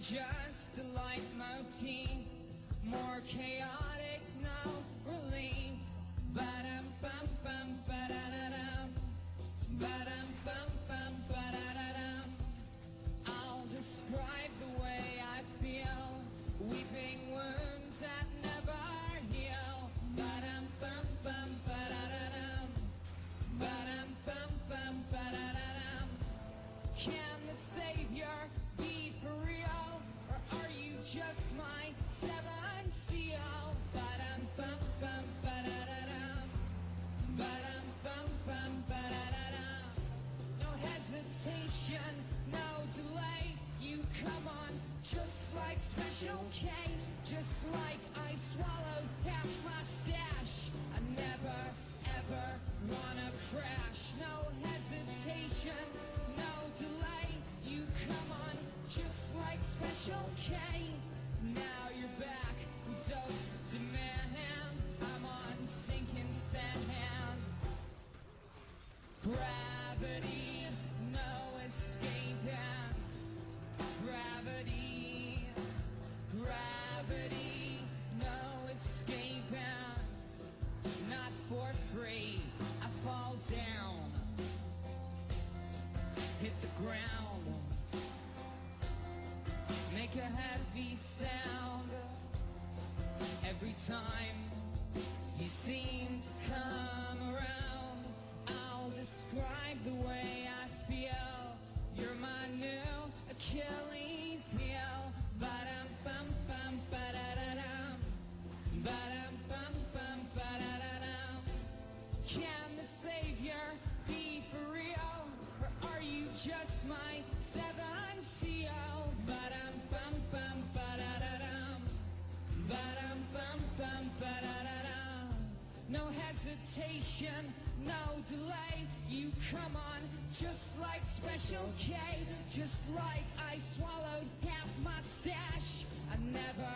just a leitmotif, more chaotic, no relief. Ba-dum bum bum ba-da-da-dum, ba-dum bum bum ba-da-da-dum. I'll describe the way I feel, weeping wounds that never heal. Ba-dum bum bum ba-da-da-dum, ba-dum bum bum ba-da-da-dum. Can the Savior be for real, or are you just my seventh seal? Ba-dum bum bum ba-da-da-dum, ba-dum bum bum ba-da-da-dum. No hesitation, no delay, you come on just like Special K, just like I swallowed half my stash. I never ever wanna crash. No hesitation, no delay, you come on just like Special K. Now you're back, dope demand, I'm on sinking sand. Gravity, no escaping. Gravity, gravity, no escaping. Not for free, I fall down, hit the ground, make a heavy sound. Every time you seem to come around, I'll describe the way I feel. You're my new Achilles heel. Ba-dum bum bum ba-da-da-dum, ba-dum bum bum ba-da-da-dum. Can the Savior be for real, or are you just my seventh seal? Ba-dum bum bum ba-da-da-dum, ba-dum bum bum ba-da-da-dum. No hesitation, no delay, you come on just like Special K, just like I swallowed half my stash. I never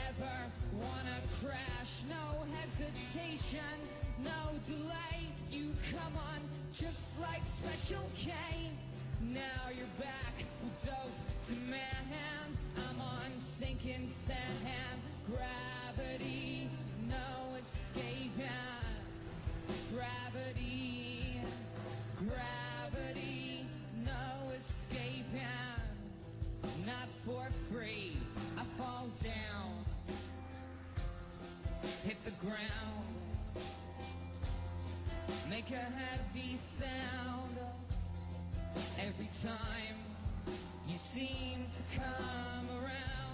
ever wanna crash. No hesitation, no delay, you come on just like Special K. Now you're back, dope demand, I'm on sinking sand. Gravity, no escaping. Gravity, gravity, no escaping. Not for free, I fall down, hit the ground, make a heavy sound. Every time you seem to come around,